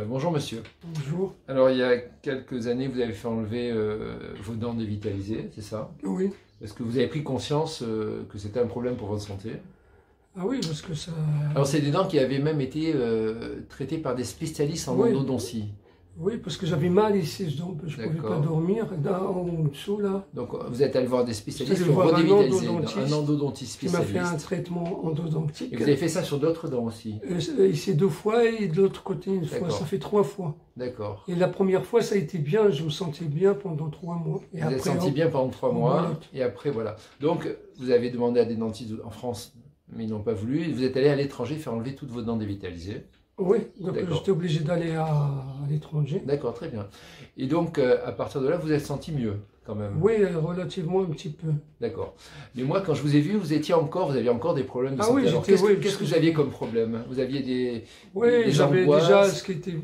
Bonjour monsieur. Bonjour. Alors il y a quelques années vous avez fait enlever vos dents dévitalisées, c'est ça? Oui. Est-ce que vous avez pris conscience que c'était un problème pour votre santé? Ah oui, parce que ça... Alors c'est des dents qui avaient même été traitées par des spécialistes en endodontie. Oui, parce que j'avais mal ici, donc je ne pouvais pas dormir, là, en dessous là. Donc vous êtes allé voir des spécialistes pour redévitaliser, un endodontiste spécialiste. Qui m'a fait un traitement endodontique. Et vous avez fait ça sur d'autres dents aussi? Ici 2 fois et de l'autre côté 1 fois, ça fait 3 fois. D'accord. Et la première fois ça a été bien, je me sentais bien pendant 3 mois. Et vous après, êtes senti bien pendant 3 mois, et après voilà. Donc vous avez demandé à des dentistes en France, mais ils n'ont pas voulu, et vous êtes allé à l'étranger faire enlever toutes vos dents dévitalisées. Oui, donc j'étais obligé d'aller à l'étranger. D'accord, très bien. Et donc, à partir de là, vous êtes senti mieux, quand même? Oui, relativement un petit peu. D'accord. Mais moi, quand je vous ai vu, vous aviez encore des problèmes de santé. Oui, alors, qu'est-ce que vous aviez comme problème? Vous aviez des j'avais angoisses. déjà ce qui était...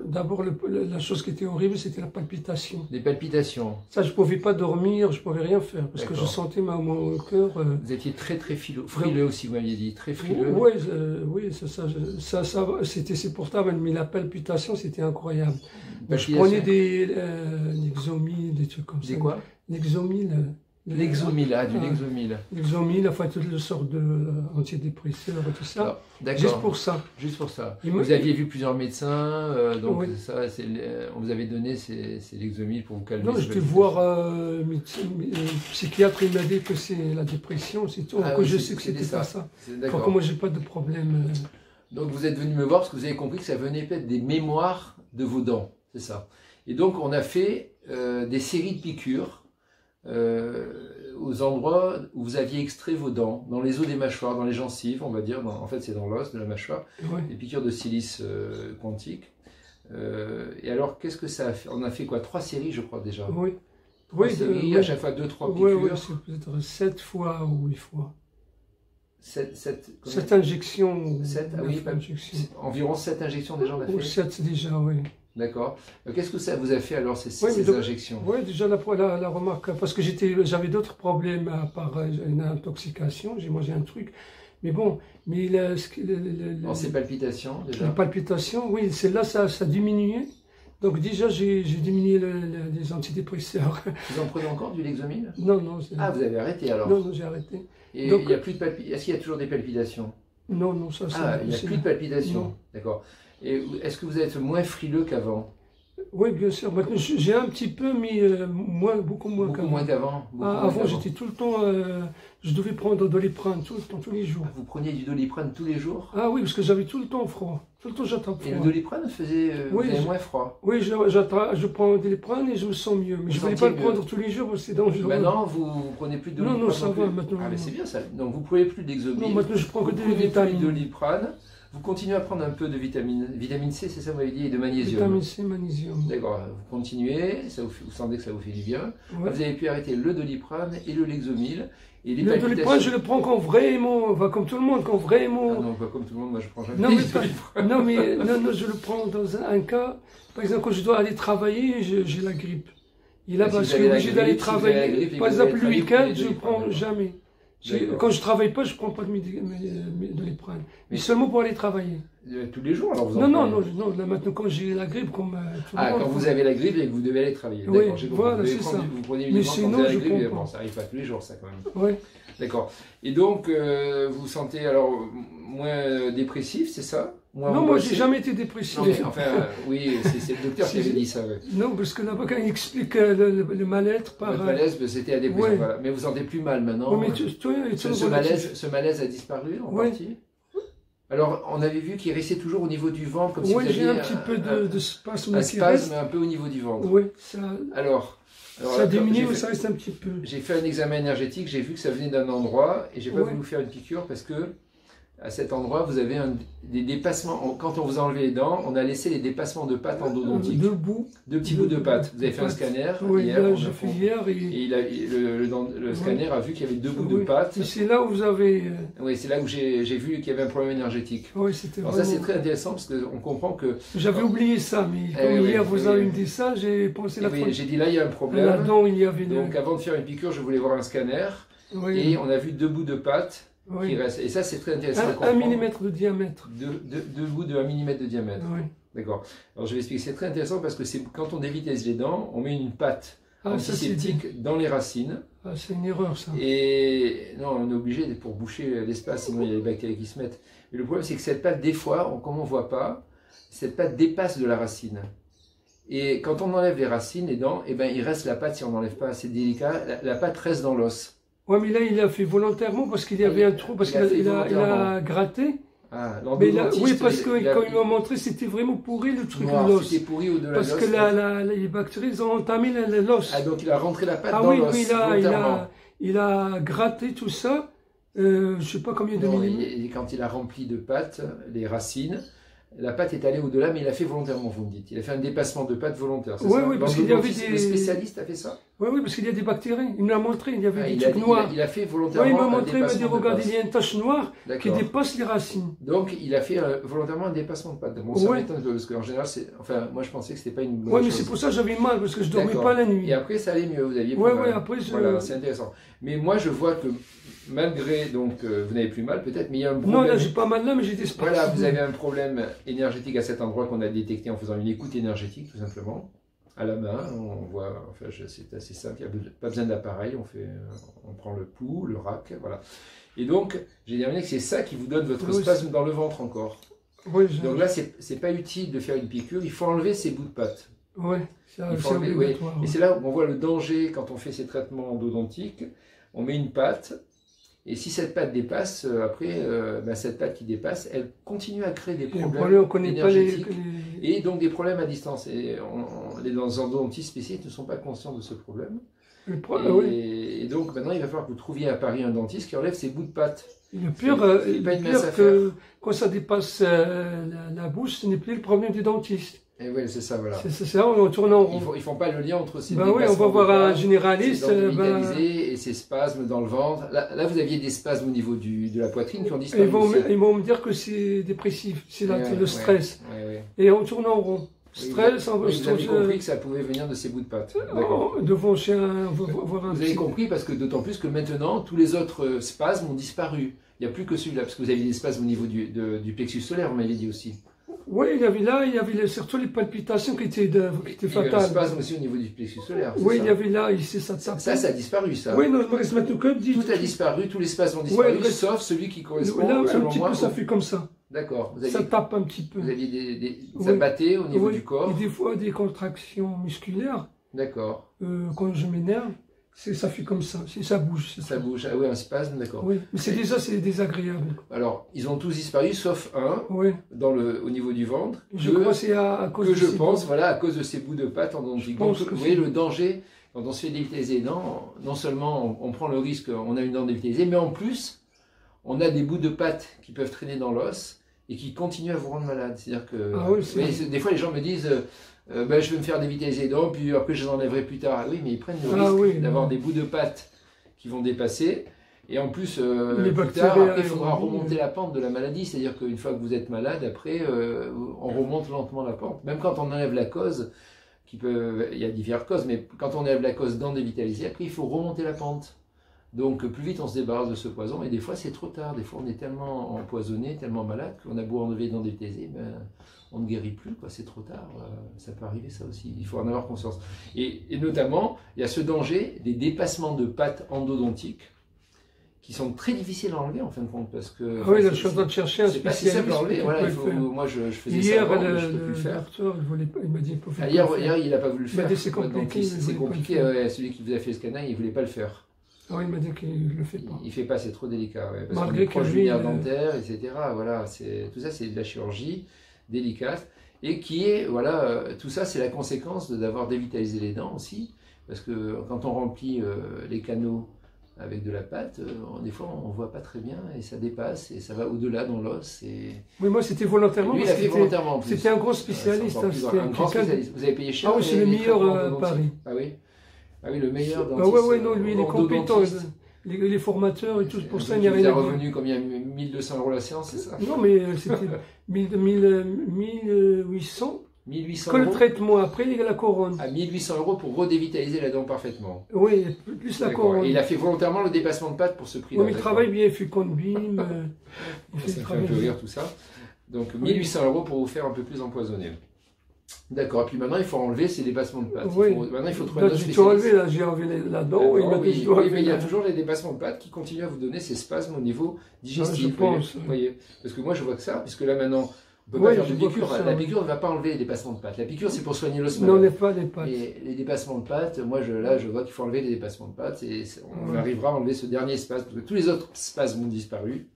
D'abord, la chose qui était horrible, c'était la palpitation. Des palpitations. Ça, je ne pouvais pas dormir, je ne pouvais rien faire, parce que je sentais mon cœur... Vous étiez très frileux aussi, vous m'aviez dit, très frileux. Oui, c'était supportable, mais la palpitation, c'était incroyable. Je prenais des Lexomil, des trucs comme ça. Des quoi? Lexomil. Lexomil, du Lexomil. Lexomil, enfin, toutes les sortes d'antidépresseurs et tout ça. D'accord. Juste pour ça. Juste pour ça. Vous aviez vu plusieurs médecins, donc ça, on vous avait donné ces Lexomil pour vous calmer. Non, j'étais voir un psychiatre, il m'a dit que c'est la dépression, c'est tout. Que je sais que c'était pas ça. Enfin, que moi, j'ai pas de problème. Donc vous êtes venu me voir parce que vous avez compris que ça venait peut-être des mémoires de vos dents, c'est ça. Et donc on a fait des séries de piqûres aux endroits où vous aviez extrait vos dents, dans les os des mâchoires, dans les gencives, on va dire, en fait c'est dans l'os de la mâchoire, des piqûres de silice quantique. Et alors qu'est-ce que ça a fait? On a fait quoi? 3 séries je crois déjà. Oui. 3 séries, à chaque fois 2-3 piqûres. Oui, c'est peut-être 7 fois ou 8 fois. 7 injections. 7, oui, environ 7 injections déjà on a fait? 7 déjà, oui. D'accord. Qu'est-ce que ça vous a fait alors ces injections? Oui, déjà la remarque, parce que j'avais d'autres problèmes à part une intoxication, j'ai mangé un truc, mais bon, mais ces palpitations déjà? Les palpitations, oui, celle-là ça diminuait, donc déjà j'ai diminué les antidépresseurs. Vous en prenez encore du Lexomil? Non, non. Ah, vous avez arrêté alors? Non, j'ai arrêté. Et donc, il y a plus de est-ce qu'il y a toujours des palpitations? Non, non, ça. Ah, il n'y a plus de palpitations. D'accord. Et est-ce que vous êtes moins frileux qu'avant? Oui, bien sûr. Maintenant, j'ai un petit peu, mais beaucoup moins qu'avant. Beaucoup moins qu'avant? Avant, j'étais tout le temps... je devais prendre de Doliprane tout le temps, tous les jours. Vous preniez du Doliprane tous les jours? Ah oui, parce que j'avais tout le temps froid. Tout le temps, j'attrape froid. Et le Doliprane faisait vous avez moins froid? Oui, je prends du Doliprane et je me sens mieux. Mais je ne voulais pas le prendre tous les jours, parce que c'est dangereux. Maintenant, vous ne prenez plus de Doliprane? Non, non, ça va maintenant. Ah, mais c'est bien ça. Donc, vous ne prenez plus d'Exomil. Non, maintenant, je prends que des vitamines. Vous Doliprane. Vous continuez à prendre un peu de vitamine C, c'est ça vous m'avez dit, et de magnésium. Vitamine C, magnésium. D'accord, vous continuez, vous sentez que ça vous fait du bien. Ouais. Vous avez pu arrêter le Doliprane et le Lexomil. Et le Doliprane, je le prends quand vraiment, enfin, comme tout le monde, quand vraiment... Ah non, pas comme tout le monde, moi je prends jamais non, je le prends dans un cas, par exemple, quand je dois aller travailler, j'ai la grippe. Et là, je suis obligé d'aller travailler. Par exemple, le week-end, je ne prends jamais. Quand je ne travaille pas, je ne prends pas de Doliprane. Mais seulement pour aller travailler. Tous les jours, alors vous en non, là, maintenant, quand j'ai la grippe, comme tout le monde. Quand vous avez la grippe et que vous devez aller travailler. Oui, voilà, c'est ça. Vous prenez une quand vous avez la grippe, bon, ça n'arrive pas tous les jours, ça, quand même. Oui. D'accord. Et donc, vous vous sentez alors moins dépressif, c'est ça? Non, moi, j'ai jamais été dépressif. Non, mais, enfin, oui, c'est le docteur qui avait dit ça. Ouais. Non, parce que là-bas, quand il explique le mal-être par... Votre malaise, c'était la dépression, voilà. Mais vous sentez plus mal maintenant. Oui, mais ce malaise a disparu en partie? Alors, on avait vu qu'il restait toujours au niveau du ventre, comme si vous aviez... Oui, j'ai un petit peu de spasme. Un spasme un peu au niveau du ventre. Oui, ça... Alors ça diminue, mais ça reste un petit peu. J'ai fait un examen énergétique, j'ai vu que ça venait d'un endroit, et j'ai pas voulu vous faire une piqûre parce que à cet endroit, vous avez des dépassements. Quand on vous a enlevé les dents, on a laissé les dépassements de pâte endodontiques. Deux petits bouts de pâte. Vous avez fait un scanner hier. J'ai fait hier. Et le scanner a vu qu'il y avait 2 bouts de pâte. Et c'est là où vous avez... Oui, c'est là où j'ai vu qu'il y avait un problème énergétique. Oui, c'était vraiment... ça, c'est très intéressant parce qu'on comprend que... J'avais oublié ça, mais comme hier vous avez dit ça, j'ai pensé la fois. J'ai dit là, il y a un problème. Là-dedans, il y avait... Donc avant de faire une piqûre, je voulais voir un scanner. Et on a vu 2 bouts de pâte. Qui reste. Et ça, c'est très intéressant. 1 mm de diamètre. Deux bouts de 1 mm de diamètre. Oui. D'accord. Alors je vais expliquer, c'est très intéressant parce que c'est quand on dévitalise les dents, on met une pâte antiseptique dans les racines. Ah, c'est une erreur ça. Et non, on est obligé pour boucher l'espace, sinon il y a les bactéries qui se mettent. Mais le problème c'est que cette pâte, des fois, comme on ne voit pas, cette pâte dépasse de la racine. Et quand on enlève les racines, les dents, eh ben, il reste la pâte si on n'enlève pas, c'est délicat, la pâte reste dans l'os. Ouais, mais là il a fait volontairement parce qu'il y avait un trou, parce qu'il a gratté. Ah, mais là, oui, parce que quand il m'a montré, c'était vraiment pourri le truc de l'os. C'était pourri au-delà de l'os. Parce que les bactéries ont entamé l'os. Ah, donc il a rentré la pâte dans l'os. Ah oui, il a gratté tout ça, je ne sais pas combien de millimètres. Et quand il a rempli de pâte, les racines, la pâte est allée au-delà, mais il a fait volontairement, vous me dites. Il a fait un dépassement de pâte volontaire, c'est ça? Oui, parce qu'il y avait Le spécialiste a fait ça? Oui, parce qu'il y a des bactéries. Il me l'a montré, il y avait des trucs noirs. Il a fait volontairement. Oui, il m'a montré, il m'a dit, regardez, il y a une tache noire qui dépasse les racines. Donc, il a fait volontairement un dépassement de pâte. Bon, ça m'étonne parce qu'en général, enfin, moi je pensais que c'était pas une bonne chose. Oui, mais c'est pour ça que j'avais mal, parce que je dormais pas la nuit. Et après, ça allait mieux, vous aviez plus mal. Oui, après, Voilà, c'est intéressant. Mais moi, je vois que malgré, donc, vous n'avez plus mal peut-être, mais il y a un problème. Non, là, j'ai pas mal là, mais j'ai des spasmes. Voilà, vous avez un problème énergétique à cet endroit qu'on a détecté en faisant une écoute énergétique, tout simplement. À la main, on voit, enfin, c'est assez simple, il n'y a pas besoin d'appareil, on prend le pouls, le rack, voilà. Et donc, j'ai déterminé que c'est ça qui vous donne votre spasme dans le ventre encore. Oui, donc là, c'est pas utile de faire une piqûre, il faut enlever ces bouts de pâte. Oui, c'est obligatoire. Et c'est là où on voit le danger quand on fait ces traitements endodontiques. On met une pâte, et si cette pâte dépasse, après, cette pâte qui dépasse, elle continue à créer des problèmes énergétiques et donc des problèmes à distance. Et les endodontistes spécialistes ne sont pas conscients de ce problème. Et donc maintenant, il va falloir que vous trouviez à Paris un dentiste qui enlève ces bouts de pâte. Le pire, que quand ça dépasse la bouche, ce n'est plus le problème du dentiste. Et oui, c'est ça, voilà. C'est ça, on tourne en rond. Ils ne font pas le lien entre ces oui, on va voir un généraliste. Et ces spasmes dans le ventre. Là, vous aviez des spasmes au niveau de la poitrine qui ont disparu. Ils vont me dire que c'est dépressif, c'est le stress. Et on tourne en rond. Stress, vous avez compris que ça pouvait venir de ces bouts de pâte. Devant chez voir un Vous avez compris parce que d'autant plus que maintenant, tous les autres spasmes ont disparu. Il n'y a plus que celui-là, parce que vous avez des spasmes au niveau du plexus solaire, vous m'avez dit aussi. Oui, il y avait surtout les palpitations qui étaient fatales. Il y avait un spasme aussi au niveau du plexus solaire. Oui, il y avait là, ici, ça tapait. Ça a disparu, ça. Oui, non, je me reste maintenant que tout a disparu, tous les spasmes ont disparu, sauf celui qui correspond, là, un petit peu, ça fait comme ça. D'accord. Ça tape un petit peu. Vous aviez ça battait au niveau du corps. Et des fois, des contractions musculaires. D'accord. Quand je m'énerve, ça fait comme ça, ça bouge. Ça bouge, ah oui, un spasme, d'accord. Oui, mais c'est désagréable. Alors, ils ont tous disparu, sauf un, au niveau du ventre. Je crois que c'est à cause de ces bouts. Voilà, à cause de ces bouts de pâte endodontique. Donc, vous voyez le danger, quand on se fait dévitaliser les dents, non seulement on prend le risque, on a une dent dévitalisée, mais en plus, on a des bouts de pâte qui peuvent traîner dans l'os et qui continuent à vous rendre malade. C'est-à-dire que des fois, les gens me disent... je vais me faire dévitaliser les dents, puis après je les enlèverai plus tard. Ah oui, mais ils prennent le risque d'avoir des bouts de pâte qui vont dépasser. Et en plus, plus tard, après, il faudra remonter la pente de la maladie. C'est-à-dire qu'une fois que vous êtes malade, après, on remonte lentement la pente. Même quand on enlève la cause, il y a diverses causes, mais quand on enlève la cause dents dévitalisées, après, il faut remonter la pente. Donc, plus vite on se débarrasse de ce poison, et des fois, c'est trop tard. Des fois, on est tellement empoisonné, tellement malade, qu'on a beau enlever les dents dévitalisées, on ne guérit plus, c'est trop tard. Ça peut arriver, ça aussi. Il faut en avoir conscience. Et notamment, il y a ce danger des dépassements de pâte endodontiques qui sont très difficiles à enlever en fin de compte. Parce que, oui, là, je suis en train de chercher un spécialiste. C'est pas si simple à enlever. Voilà, moi, je faisais ça avant, mais je ne peux plus le faire. Il m'a dit, hier, il n'a pas voulu le faire. C'est compliqué. C'est compliqué. Celui qui vous a fait le scanner, il ne voulait pas le faire. Ah oui, il m'a dit qu'il ne le fait pas. Il ne fait pas, c'est trop délicat. Parce qu'on est proche du nerf dentaire, etc. Voilà, tout ça, c'est de la chirurgie délicate. Et qui est, tout ça, c'est la conséquence d'avoir dévitalisé les dents aussi. Parce que quand on remplit les canaux avec de la pâte, des fois, on ne voit pas très bien et ça dépasse et ça va au-delà dans l'os. Oui, moi, c'était volontairement. Lui, il a fait volontairement en plus. C'était un gros spécialiste. Un grand spécialiste. Vous avez payé cher. Ah oui, c'est le meilleur Paris. Ah oui. Ah oui, le meilleur dentiste. Oui, non, lui, il est compétent. Les formateurs et tout, pour ça, il n'y a rien à dire. Il a revenu combien 1200 € la séance, c'est ça? Non, mais c'était 1800. 1800 que le traitement, après, il y a la couronne. À 1800 € pour redévitaliser la dent parfaitement. Oui, plus la couronne. Et il a fait volontairement le dépassement de pâte pour ce prix-là. Oui, mais il travaille bien, il fait Conbim. Ça fait un peu rire tout ça. Donc 1800 € pour vous faire un peu plus empoisonner. D'accord, et puis maintenant il faut enlever ces dépassements de pâte. Oui. Maintenant il faut trouver un autre spécialiste. Enlevé, là, j'ai enlevé là-dedans. Oui, mais il y a toujours les dépassements de pâte qui continuent à vous donner ces spasmes au niveau digestif. Je pense. Vous voyez, parce que moi je vois que ça, puisque là maintenant on ne peut pas faire de piqûre. La piqûre ne va pas enlever les dépassements de pâte. La piqûre c'est pour soigner l'os. Non, pas les pâtes. Et les dépassements de pâte, moi je vois qu'il faut enlever les dépassements de pâte et on arrivera à enlever ce dernier spasme, parce que tous les autres spasmes ont disparu.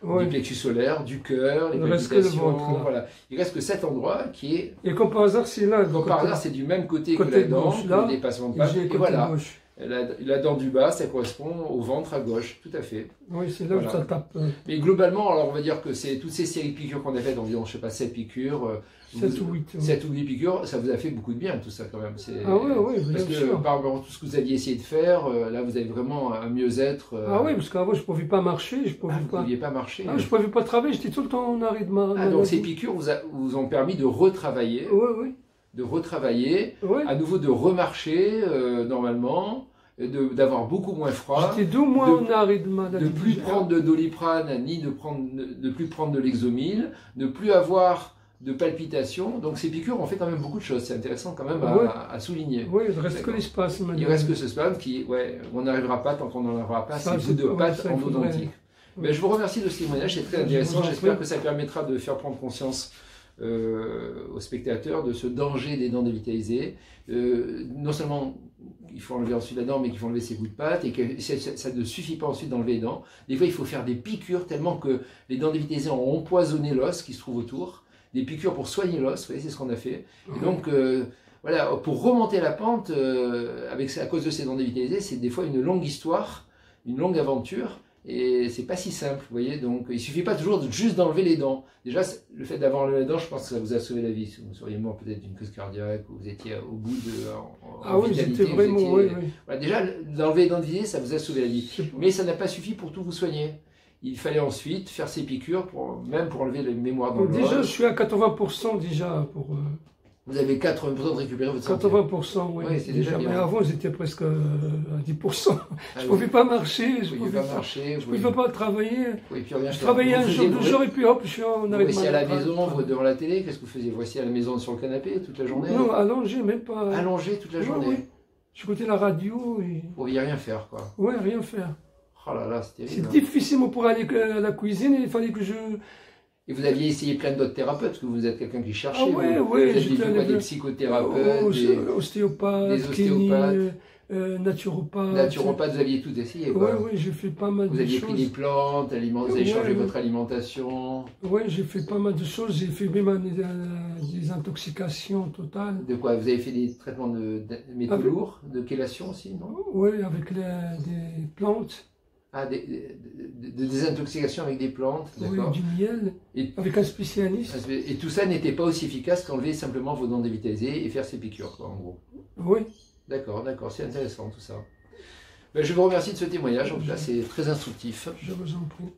Du plexus solaire, du cœur, les palpitations, voilà. Il reste que cet endroit qui est... Et comme par hasard, c'est là. Comme par hasard, c'est du même côté que la dent, le dépassement de pâte. Et voilà, la dent du bas, ça correspond au ventre à gauche, tout à fait. Oui, c'est là où ça tape. Mais globalement, alors on va dire que c'est toutes ces séries de piqûres qu'on a faites, environ, je sais pas, 7 piqûres... 7 ou 8. 7 ou 8 piqûres, ça vous a fait beaucoup de bien tout ça quand même. Ah oui, parce que par rapport à tout ce que vous aviez essayé de faire, là vous avez vraiment un mieux-être. Ah oui, parce qu'avant je ne pouvais pas marcher. Vous ne pouviez pas marcher. Je ne pouvais pas travailler, j'étais tout le temps en arrêt de maladie. Donc ces piqûres vous ont permis de retravailler. Oui. De retravailler, à nouveau de remarcher normalement. D'avoir beaucoup moins froid. J'étais 2 mois en arrêt de maladie. De plus prendre de Doliprane, ni de plus prendre de Lexomil, ne plus avoir de palpitations. Donc ces piqûres ont fait quand même beaucoup de choses. C'est intéressant quand même à souligner. Oui, il reste que les spasmes. Il reste que ce spasme qui, on n'arrivera pas tant qu'on n'en aura pas ces bouts de pâte endodontiques. Mais je vous remercie de ce témoignage, c'est très intéressant. J'espère que ça permettra de faire prendre conscience aux spectateurs de ce danger des dents dévitalisées. Non seulement il faut enlever ensuite la dent, mais qu'il faut enlever ses bouts de pâte, et que ça ne suffit pas ensuite d'enlever les dents. Des fois, il faut faire des piqûres tellement que les dents dévitalisées ont empoisonné l'os qui se trouve autour. Des piqûres pour soigner l'os, vous voyez, c'est ce qu'on a fait. Et donc, voilà, pour remonter la pente, à cause de ces dents dévitalisées, c'est des fois une longue histoire, une longue aventure. Et c'est pas si simple, vous voyez, donc il suffit pas toujours juste d'enlever les dents. Déjà, le fait d'avoir enlevé les dents, je pense que ça vous a sauvé la vie. Vous seriez mort peut-être d'une crise cardiaque, ou vous étiez au bout de... oui, j'étais vraiment... Voilà, déjà, d'enlever les dents dévitalisées, ça vous a sauvé la vie. Mais ça n'a pas suffi pour tout vous soigner. Il fallait ensuite faire ces piqûres, même pour enlever les mémoires dans l'os. Déjà, je suis à 80% déjà pour... Vous avez 80% de récupérer votre santé. 80%, oui. C'est déjà bien. Mais avant, j'étais presque à 10%. Je ne pouvais pas marcher. Je ne pouvais pas travailler. Je travaillais un jour, 2 jours, et puis hop, je suis en arrêt de maladie. Voici à la maison, devant la télé, qu'est-ce que vous faisiez? Voici à la maison sur le canapé toute la journée? Non, allongé, même pas. Allongé toute la journée? Oui. J'écoutais la radio. Et... Vous ne pouviez rien faire, quoi. Oui, rien faire. Oh là là, c'est terrible. C'est difficile pour aller à la cuisine, il fallait que je... Et vous aviez essayé plein d'autres thérapeutes, parce que vous êtes quelqu'un qui cherchait. Ah oui, j'étais des psychothérapeutes, ostéopathes, des ostéopathes, naturopathes. Naturopathes, vous aviez tout essayé, quoi. Oui, j'ai fait pas mal de choses. Vous aviez pris des plantes, vous avez changé votre alimentation. Oui, j'ai fait pas mal de choses. J'ai fait même des intoxications totales. De quoi? Vous avez fait des traitements de métaux lourds, de chélation aussi, non? Oui, avec des plantes. Ah, des désintoxications avec des plantes, d'accord. Oui, du miel, avec un spécialiste. Et tout ça n'était pas aussi efficace qu'enlever simplement vos dents dévitalisées et faire ces piqûres, quoi, en gros. Oui. D'accord, c'est intéressant tout ça. Ben, je vous remercie de ce témoignage, en tout cas c'est très instructif. Je vous en prie.